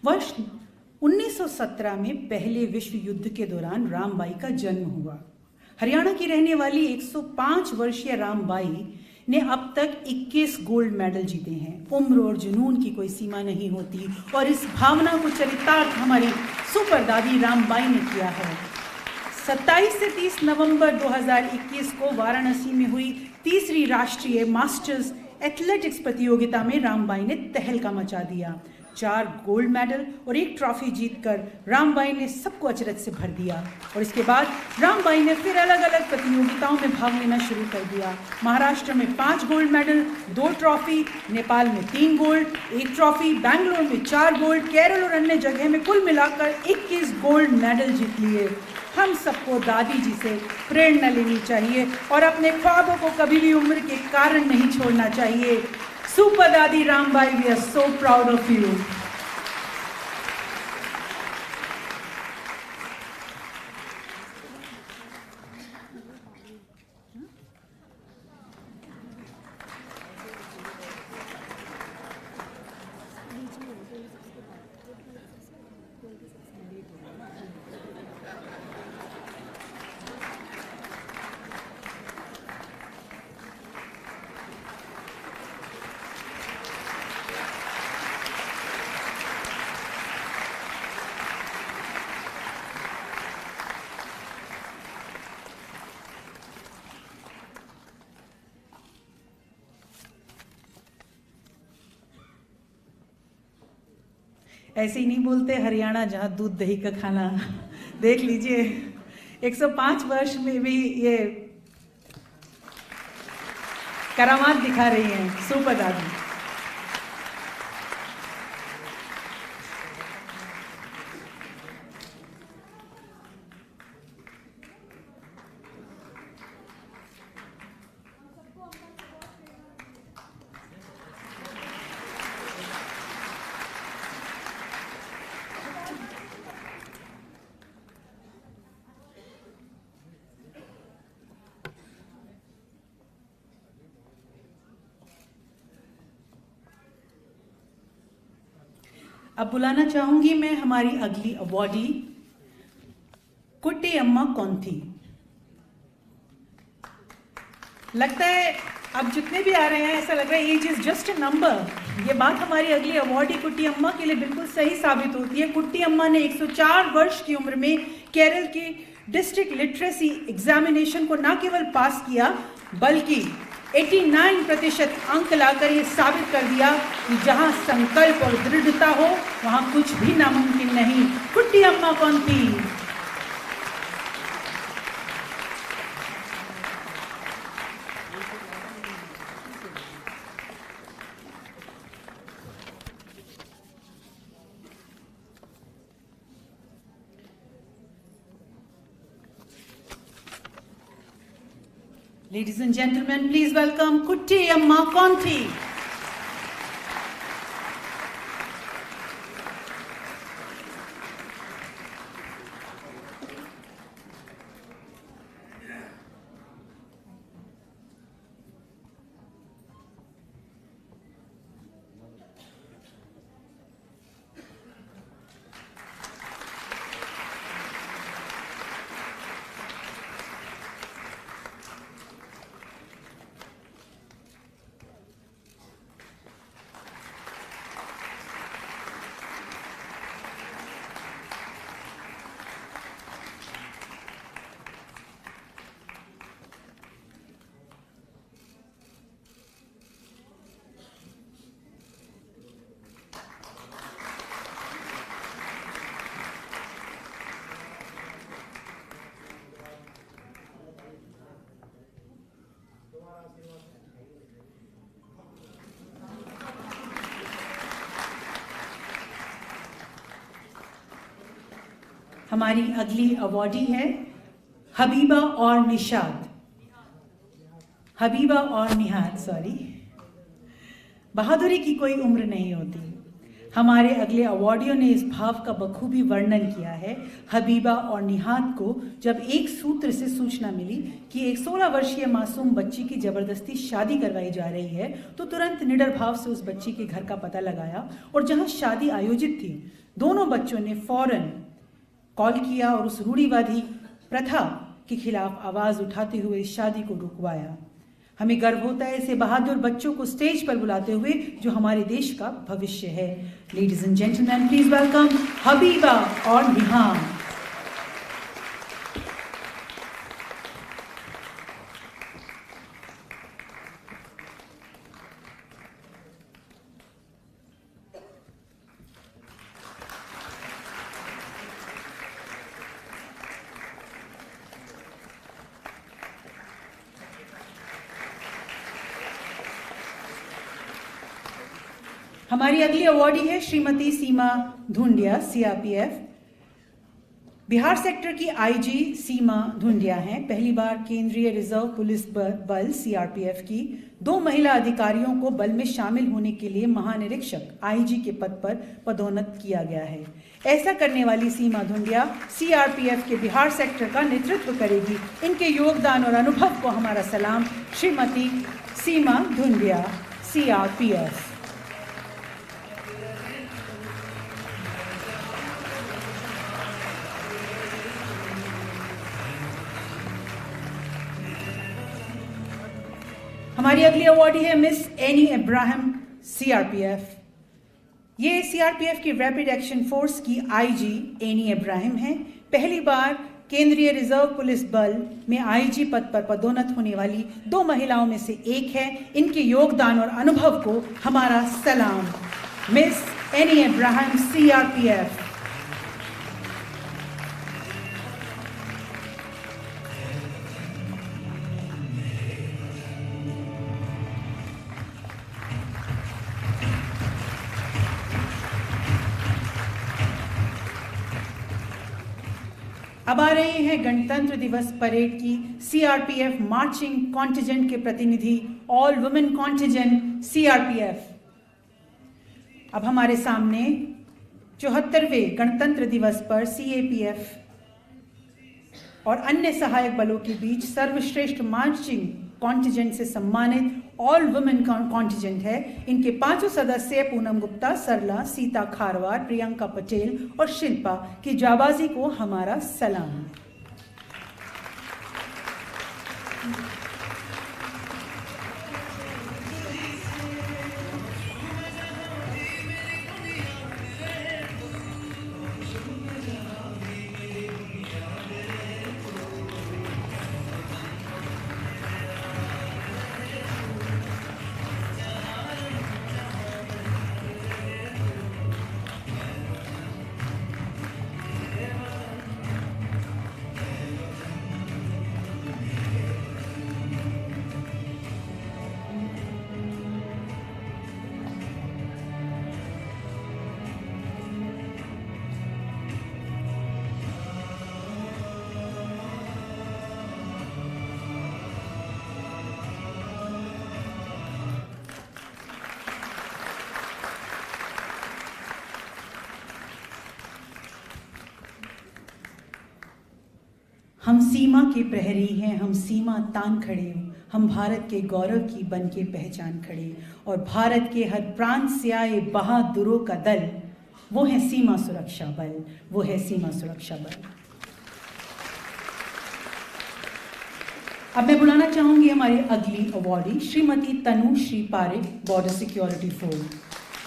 वर्ष 1917 में पहले विश्व युद्ध के दौरान रामबाई का जन्म हुआ। हरियाणा की रहने वाली 105 वर्षीय रामबाई ने अब तक 21 गोल्ड मेडल जीते हैं। उम्र और जुनून की कोई सीमा नहीं होती और इस भावना को चरितार्थ हमारी सुपर दादी रामबाई ने किया है। 27 से 30 नवंबर 2021 को वाराणसी में हुई तीसरी राष्ट्रीय मास्टर्स एथलेटिक्स प्रतियोगिता में रामबाई ने तहलका मचा दिया। 4 गोल्ड मेडल और 1 ट्रॉफी जीतकर रामबाई ने सबको अचरज से भर दिया और इसके बाद रामबाई ने फिर अलग अलग प्रतियोगिताओं में भाग लेना शुरू कर दिया। महाराष्ट्र में 5 गोल्ड मेडल, 2 ट्रॉफी, नेपाल में 3 गोल्ड, 1 ट्रॉफी, बैंगलोर में 4 गोल्ड, केरल और अन्य जगह में कुल मिलाकर 21 गोल्ड मेडल जीत लिए। हम सबको दादी जी से प्रेरणा लेनी चाहिए और अपने ख्वाबों को कभी भी उम्र के कारण नहीं छोड़ना चाहिए। सुपर दादी Rambai, we are so proud of you. ऐसे ही नहीं बोलते हरियाणा जहाँ दूध दही का खाना। देख लीजिए 105 वर्ष में भी ये करामात दिखा रही हैं सुपर दादी। अब बुलाना चाहूंगी मैं हमारी अगली अवॉर्डी कुट्टी अम्मा कौंथी। लगता है अब जितने भी आ रहे हैं ऐसा लग रहा है age is just a number. ये बात हमारी अगली अवॉर्डी कुट्टी अम्मा के लिए बिल्कुल सही साबित होती है। कुट्टी अम्मा ने 104 वर्ष की उम्र में केरल की डिस्ट्रिक्ट लिटरेसी एग्जामिनेशन को न केवल पास किया बल्कि 89% अंक लाकर ये साबित कर दिया कि जहां संकल्प और दृढ़ता हो वहां कुछ भी नामुमकिन नहीं। कुट्टी अम्मा कौन थी? Ladies and gentlemen, please welcome Kutti Amma Konthi. हमारी अगली अवॉर्डी है हबीबा और निशाद। हबीबा और निहाद, सॉरी। बहादुरी की कोई उम्र नहीं होती। हमारे अगले अवॉर्डियों ने इस भाव का बखूबी वर्णन किया है। हबीबा और निहाद को जब एक सूत्र से सूचना मिली कि एक 16 वर्षीय मासूम बच्ची की जबरदस्ती शादी करवाई जा रही है तो तुरंत निडर भाव से उस बच्ची के घर का पता लगाया और जहां शादी आयोजित थी दोनों बच्चों ने फौरन कॉल किया और उस रूढ़िवादी प्रथा के खिलाफ आवाज उठाते हुए इस शादी को रुकवाया। हमें गर्व होता है ऐसे बहादुर बच्चों को स्टेज पर बुलाते हुए जो हमारे देश का भविष्य है। Ladies and gentleman, please welcome Habiba और निहाम। हमारी अगली अवॉर्डी है श्रीमती सीमा धुंडिया, सीआरपीएफ। बिहार सेक्टर की आईजी सीमा धुंडिया हैं। पहली बार केंद्रीय रिजर्व पुलिस बल सीआरपीएफ की 2 महिला अधिकारियों को बल में शामिल होने के लिए महानिरीक्षक आईजी के पद पर पदोन्नत किया गया है। ऐसा करने वाली सीमा धुंडिया सीआरपीएफ के बिहार सेक्टर का नेतृत्व करेगी। इनके योगदान और अनुभव को हमारा सलाम। श्रीमती सीमा धुंडिया, सीआरपीएफ। हमारी अगली अवॉर्डी है मिस एनी इब्राहिम, सीआरपीएफ। ये सीआरपीएफ की रैपिड एक्शन फोर्स की आईजी एनी इब्राहिम हैं। पहली बार केंद्रीय रिजर्व पुलिस बल में आईजी पद पर पदोन्नत होने वाली 2 महिलाओं में से एक है। इनके योगदान और अनुभव को हमारा सलाम। Miss any Ibrahim, CRPF. अब आ रहे हैं गणतंत्र दिवस परेड की सीआरपीएफ मार्चिंग कॉन्टिजेंट के प्रतिनिधि, ऑल वुमेन कॉन्टिजेंट सीआरपीएफ। अब हमारे सामने 74वें गणतंत्र दिवस पर सीएपीएफ और अन्य सहायक बलों के बीच सर्वश्रेष्ठ मार्चिंग कॉन्टिजेंट से सम्मानित ऑल वुमेन कॉन्टिजेंट है। इनके 5 सदस्य पूनम गुप्ता, सरला, सीता खारवार, प्रियंका पटेल और शिल्पा की जाबाजी को हमारा सलाम। हम सीमा के प्रहरी हैं, हम सीमा तान खड़े हो, हम भारत के गौरव की बन के पहचान खड़े, और भारत के हर प्रांत से आए बहादुरों का दल, वो है सीमा सुरक्षा बल, वो है सीमा सुरक्षा बल। अब मैं बुलाना चाहूंगी हमारी अगली awardee Shrimati Tanushree Pareek, border security force.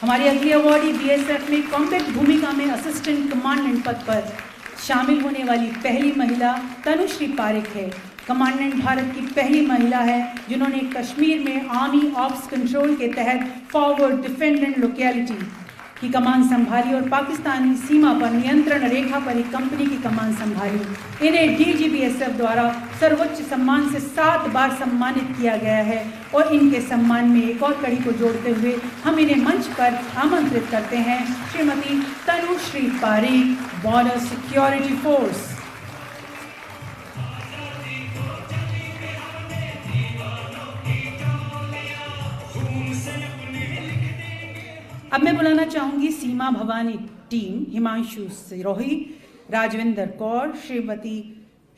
हमारी अगली अवॉर्डी बीएसएफ में कॉम्बैट भूमिका में असिस्टेंट कमांडेंट पद पर शामिल होने वाली पहली महिला तनुश्री पारिक है। कमांडेंट भारत की पहली महिला है जिन्होंने कश्मीर में आर्मी ऑप्स कंट्रोल के तहत फॉरवर्ड डिफेंडेंट लोकेलिटी की कमान संभाली और पाकिस्तानी सीमा पर नियंत्रण रेखा पर एक कंपनी की कमान संभाली। इन्हें डीजीबीएसएफ द्वारा सर्वोच्च सम्मान से 7 बार सम्मानित किया गया है और इनके सम्मान में एक और कड़ी को जोड़ते हुए हम इन्हें मंच पर आमंत्रित करते हैं। Shrimati Tanushree Pareek, border security force. अब मैं बुलाना चाहूंगी सीमा भवानी टीम, हिमांशु सिरोही, राजविंदर कौर, श्रीमती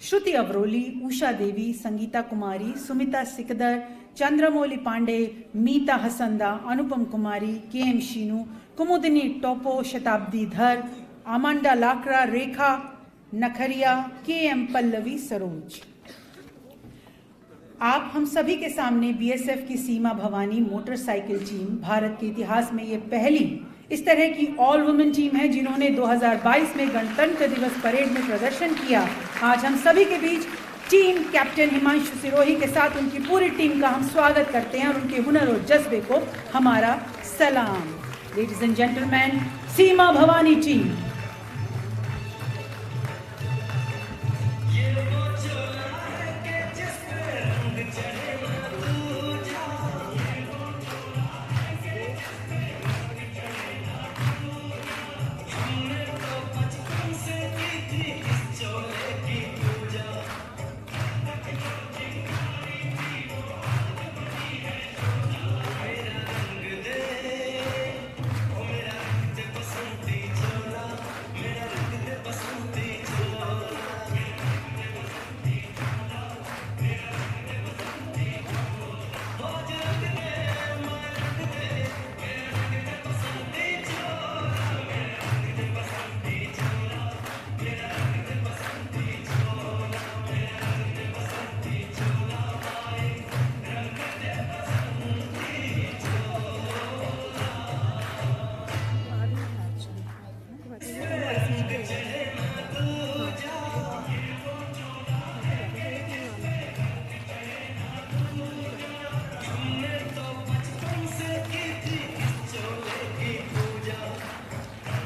श्रुति अवरोली, उषा देवी, संगीता कुमारी, सुमिता सिकदर, चंद्रमौली पांडे, मीता हसंदा, अनुपम कुमारी, केएम शीनू, कुमुदिनी टोपो, शताब्दी धर, आमांडा लाकड़ा, रेखा नखरिया, KM पल्लवी, सरोज। आप हम सभी के सामने BSF की सीमा भवानी मोटरसाइकिल टीम, भारत के इतिहास में ये पहली इस तरह की ऑल वुमेन टीम है जिन्होंने 2022 में गणतंत्र दिवस परेड में प्रदर्शन किया। आज हम सभी के बीच टीम कैप्टन हिमांशु सिरोही के साथ उनकी पूरी टीम का हम स्वागत करते हैं और उनके हुनर और जज्बे को हमारा सलाम। Ladies and gentleman, Seema Bhawani team.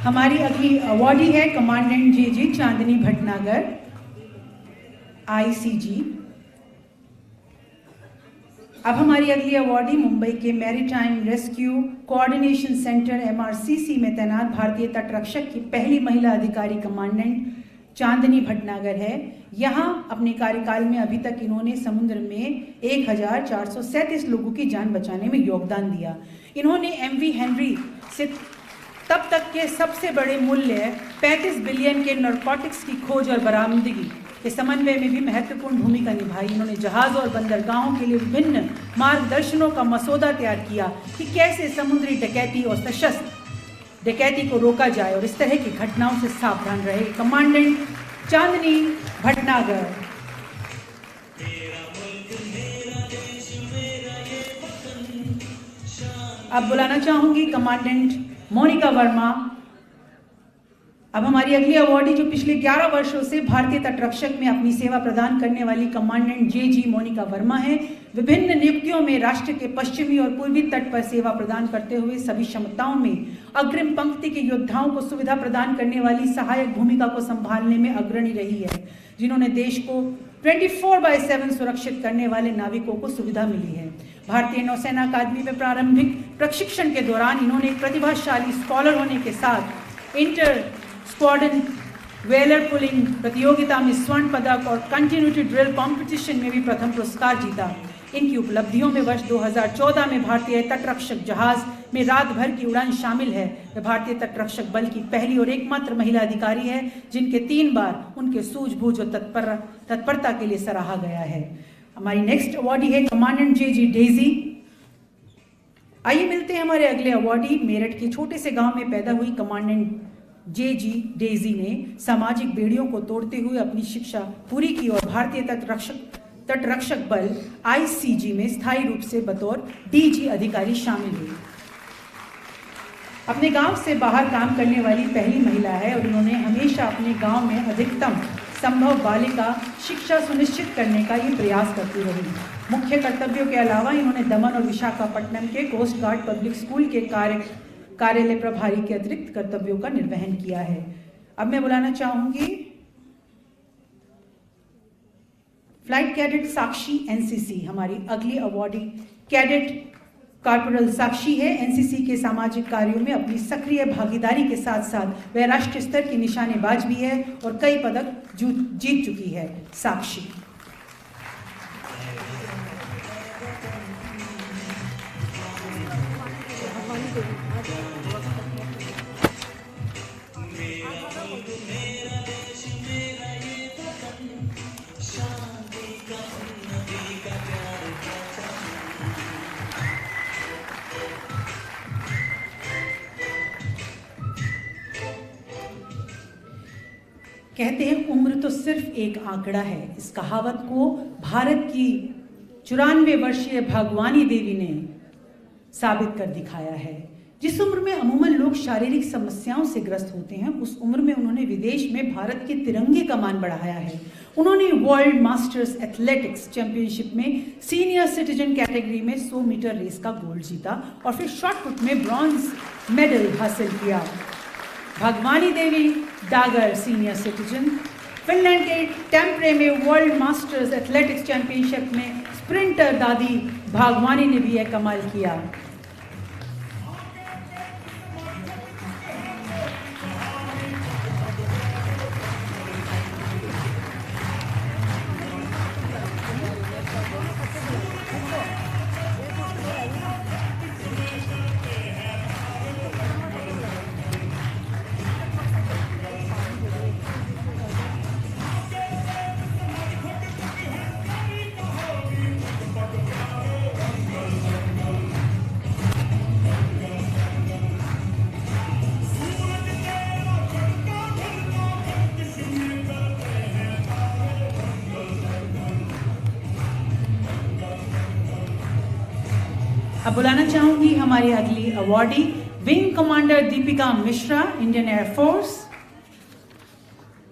हमारी अगली अवॉर्डी है कमांडेंट JG चांदनी भटनागर, ICG। अब हमारी अगली अवॉर्डी मुंबई के maritime rescue coordination centre MRCC में तैनात भारतीय तटरक्षक की पहली महिला अधिकारी कमांडेंट चांदनी भटनागर है। यहाँ अपने कार्यकाल में अभी तक इन्होंने समुद्र में 1437 लोगों की जान बचाने में योगदान दिया। इन्होंने MV हेनरी से तब तक के सबसे बड़े मूल्य 35 बिलियन के नारकोटिक्स की खोज और बरामदगी के समन्वय में भी महत्वपूर्ण भूमिका निभाई। इन्होंने जहाज़ों और बंदरगाहों के लिए विभिन्न मार्गदर्शनों का मसौदा तैयार किया कि कैसे समुद्री डकैती और सशस्त्र डकैती को रोका जाए और इस तरह की घटनाओं से सावधान रहे। कमांडेंट चांदनी भटनागर। अब बुलाना चाहूंगी कमांडेंट मोनिका वर्मा। अब हमारी अगली अवॉर्डी जो पिछले 11 वर्षों से भारतीय तटरक्षक में अपनी सेवा प्रदान करने वाली कमांडेंट JG मोनिका वर्मा है। विभिन्न नियुक्तियों में राष्ट्र के पश्चिमी और पूर्वी तट पर सेवा प्रदान करते हुए सभी क्षमताओं में अग्रिम पंक्ति के योद्धाओं को सुविधा प्रदान करने वाली सहायक भूमिका को संभालने में अग्रणी रही है, जिन्होंने देश को 24/7 सुरक्षित करने वाले नाविकों को सुविधा मिली है। भारतीय नौसेना अकादमी में प्रारंभिक प्रशिक्षण के दौरान इन्होंने एक प्रतिभाशाली स्कॉलर होने के साथ इंटर स्क्वाड्रन वेलर पुलिंग प्रतियोगिता में स्वर्ण पदक और कंटिन्यूटी ड्रिल कंपटीशन में भी प्रथम पुरस्कार जीता। इनकी उपलब्धियों में वर्ष 2014 में भारतीय तटरक्षक जहाज में रात भर की उड़ान शामिल है। वे भारतीय तटरक्षक बल की पहली और एकमात्र महिला अधिकारी है जिनके 3 बार उनके सूझबूझ और तत्परता के लिए सराहा गया है। हमारी नेक्स्ट अवॉर्डी है कमांडेंट JG डेजी। आइए मिलते हैं हमारे अगले अवॉर्डी। मेरठ के छोटे से गांव में पैदा हुई कमांडेंट JG डेजी ने सामाजिक बेड़ियों को तोड़ते हुए अपनी शिक्षा पूरी की और भारतीय तटरक्षक बल ICG में स्थायी रूप से बतौर DG अधिकारी शामिल हुई। अपने गांव से बाहर काम करने वाली पहली महिला है और उन्होंने हमेशा अपने गांव में अधिकतम संभव बालिका शिक्षा सुनिश्चित करने का ये प्रयास करती रही। मुख्य कर्तव्यों के अलावा इन्होंने दमन और विशाखापट्टनम के कोस्ट गार्ड पब्लिक स्कूल के कार्यालय प्रभारी के अतिरिक्त कर्तव्यों का निर्वहन किया है। अब मैं बुलाना चाहूंगी फ्लाइट कैडेट साक्षी NCC। हमारी अगली अवॉर्डी कैडेट कॉर्पोरल साक्षी है। NCC के सामाजिक कार्यों में अपनी सक्रिय भागीदारी के साथ साथ वह राष्ट्रीय स्तर की निशानेबाज भी है और कई पदक जीत चुकी है। साक्षी। कहते हैं उम्र तो सिर्फ एक आंकड़ा है। इस कहावत को भारत की 94 वर्षीय भागवानी देवी ने साबित कर दिखाया है। जिस उम्र में अमूमन लोग शारीरिक समस्याओं से ग्रस्त होते हैं, उस उम्र में उन्होंने विदेश में भारत के तिरंगे का मान बढ़ाया है। उन्होंने वर्ल्ड मास्टर्स एथलेटिक्स चैंपियनशिप में सीनियर सिटीजन कैटेगरी में 100 मीटर रेस का गोल्ड जीता और फिर शॉटपुट में ब्रॉन्ज मेडल हासिल किया। भागवानी देवी डागर सीनियर सिटीजन, फिनलैंड के टेम्परे में वर्ल्ड मास्टर्स एथलेटिक्स चैंपियनशिप में स्प्रिंटर दादी भागवानी ने भी यह कमाल किया। अब बुलाना चाहूंगी हमारी अगली awardee wing commander Deepika Mishra, Indian air force,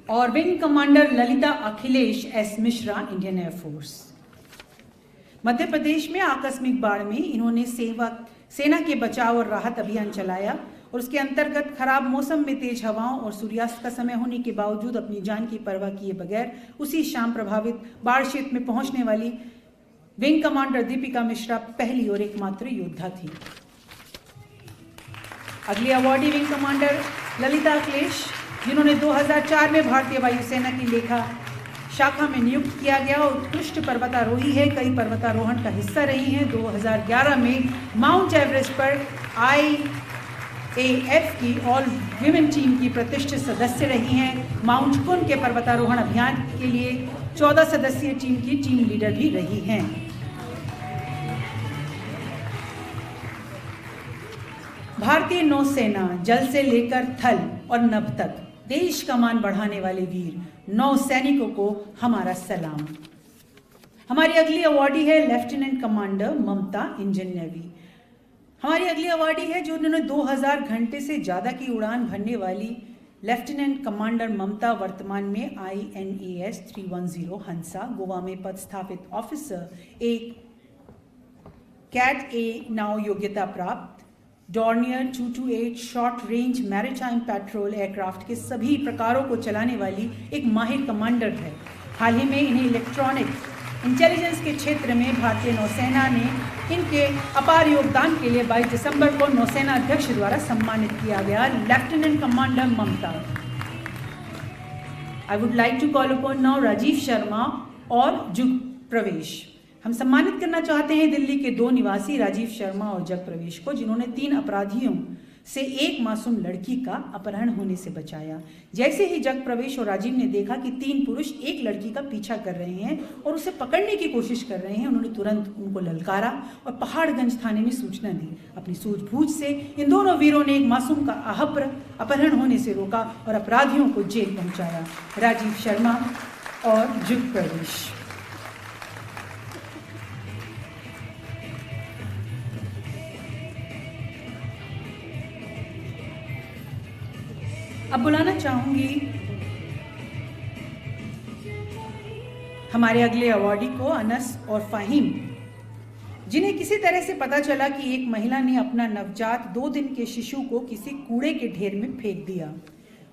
और wing commander Lalita Akhilesh S Mishra, Indian air force. Madhya Pradesh में आकस्मिक बाढ़ में इन्होंने सेना के बचाव और राहत अभियान चलाया और उसके अंतर्गत खराब मौसम में तेज हवाओं और सूर्यास्त का समय होने के बावजूद अपनी जान की परवाह किए बगैर उसी शाम प्रभावित बाढ़ क्षेत्र में पहुंचने वाली विंग कमांडर दीपिका मिश्रा पहली और एकमात्र योद्धा थी। अगली awardee wing commander Lalita Akhilesh, जिन्होंने 2004 में भारतीय वायुसेना की लेखा शाखा में नियुक्त किया गया और उत्कृष्ट पर्वतारोही है, कई पर्वतारोहण का हिस्सा रही हैं। 2011 में माउंट एवरेस्ट पर IAF की ऑल विमेन टीम की प्रतिष्ठित सदस्य रही हैं। माउंट कुन के पर्वतारोहण अभियान के लिए 14 सदस्यीय टीम की टीम लीडर भी रही हैं। भारतीय नौसेना जल से लेकर थल और नभ तक देश का मान बढ़ाने वाले वीर नौ सैनिकों को हमारा सलाम। हमारी अगली अवॉर्डी है लेफ्टिनेंट कमांडर ममता, इंडियन नेवी। हमारी अगली अवॉर्डी है जो उन्होंने 2000 घंटे से ज्यादा की उड़ान भरने वाली लेफ्टिनेंट कमांडर ममता वर्तमान में INAS 310 हंसा गोवा में पदस्थापित ऑफिसर, एक कैट A नाव योग्यता प्राप्त Dornier 228 short range maritime petrol aircraft के सभी प्रकारों को चलाने वाली एक माहिर कमांडर है। हाल ही में इन्हें इलेक्ट्रॉनिक इंटेलिजेंस के क्षेत्र में भारतीय नौसेना ने इनके अपार योगदान के लिए 22 दिसंबर को नौसेना अध्यक्ष द्वारा सम्मानित किया गया। Lieutenant commander Mamta. I would like to call upon now Rajeev Sharma और जुग प्रवेश। हम सम्मानित करना चाहते हैं दिल्ली के 2 निवासी राजीव शर्मा और जग प्रवेश को, जिन्होंने 3 अपराधियों से एक मासूम लड़की का अपहरण होने से बचाया। जैसे ही जग प्रवेश और राजीव ने देखा कि 3 पुरुष एक लड़की का पीछा कर रहे हैं और उसे पकड़ने की कोशिश कर रहे हैं, उन्होंने तुरंत उनको ललकारा और पहाड़गंज थाने में सूचना दी। अपनी सूझबूझ से इन दोनों वीरों ने एक मासूम का अपहरण होने से रोका और अपराधियों को जेल पहुंचाया। राजीव शर्मा और जुग प्रवेश। अब बुलाना चाहूंगी हमारे अगले अवॉर्डी को अनस और फाहिम, जिन्हें किसी तरह से पता चला कि एक महिला ने अपना नवजात 2 दिन के शिशु को किसी कूड़े के ढेर में फेंक दिया।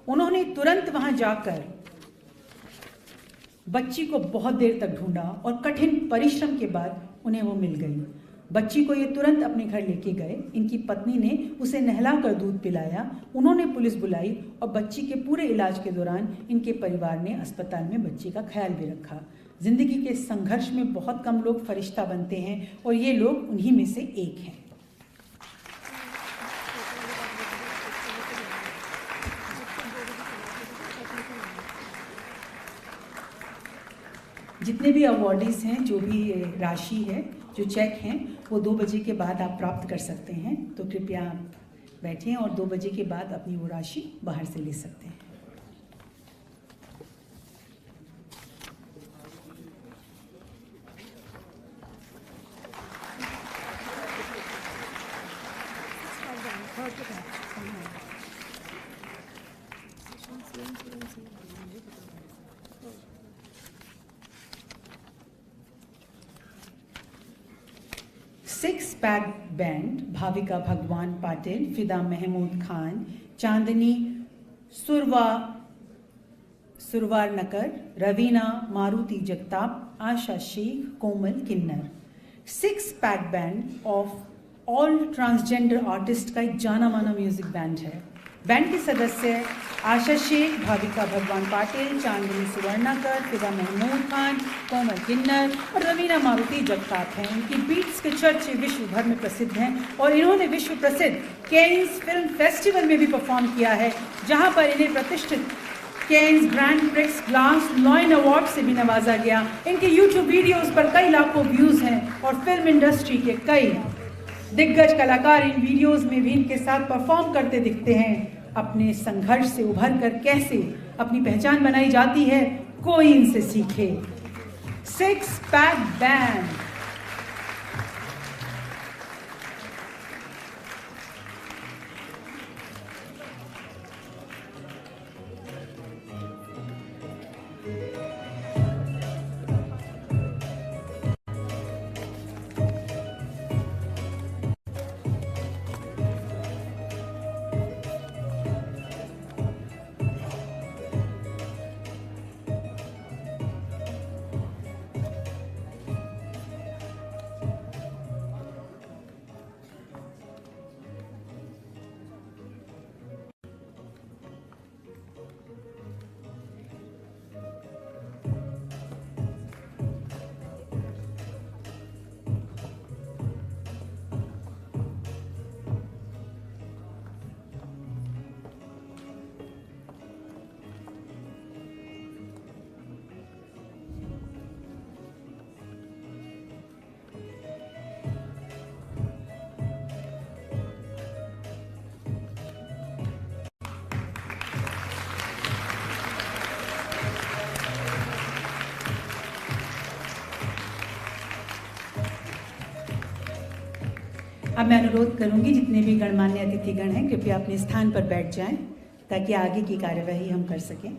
उन्होंने तुरंत वहां जाकर बच्ची को बहुत देर तक ढूंढा और कठिन परिश्रम के बाद उन्हें वो मिल गई। बच्ची को ये तुरंत अपने घर लेके गए। इनकी पत्नी ने उसे नहलाकर दूध पिलाया। उन्होंने पुलिस बुलाई और बच्ची के पूरे इलाज के दौरान इनके परिवार ने अस्पताल में बच्ची का ख्याल भी रखा। जिंदगी के संघर्ष में बहुत कम लोग फरिश्ता बनते हैं और ये लोग उन्हीं में से एक हैं। जितने भी अवॉर्डीज हैं, जो भी राशि है, जो चेक हैं, वो 2 बजे के बाद आप प्राप्त कर सकते हैं। तो कृपया आप बैठें और 2 बजे के बाद अपनी वो राशि बाहर से ले सकते हैं। Six pack band Bhavika Bhagwan Patil, Fida Mahmood Khan, Chandni Survarnakar, Raveena Maruti Jagtap, Asha Shaikh, Komal Kinnar. Six pack band of all transgender artist का एक जाना माना म्यूजिक बैंड है। बैंड के सदस्य आशा शेख, भाविका भगवान पाटिल, चांदनी सुवर्णकर, फिदा महमूद खान, कोमल किन्नर और रवीना मारुति जगताप हैं। इनकी बीट्स के चर्चे विश्व भर में प्रसिद्ध हैं और इन्होंने विश्व प्रसिद्ध कैन्स फिल्म फेस्टिवल में भी परफॉर्म किया है, जहां पर इन्हें प्रतिष्ठित cans grand prix glass lion award से भी नवाजा गया। इनके यूट्यूब वीडियोस पर कई लाखों व्यूज हैं और फिल्म इंडस्ट्री के कई दिग्गज कलाकार इन वीडियोस में भी इनके साथ परफॉर्म करते दिखते हैं। अपने संघर्ष से उभर कर कैसे अपनी पहचान बनाई जाती है, कोई इनसे सीखे। Six pack band. अब मैं अनुरोध करूंगी जितने भी गणमान्य अतिथिगण हैं कृपया अपने स्थान पर बैठ जाएं ताकि आगे की कार्यवाही हम कर सकें।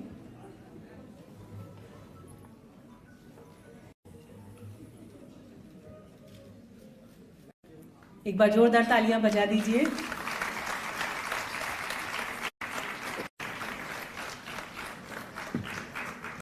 एक बार जोरदार तालियां बजा दीजिए।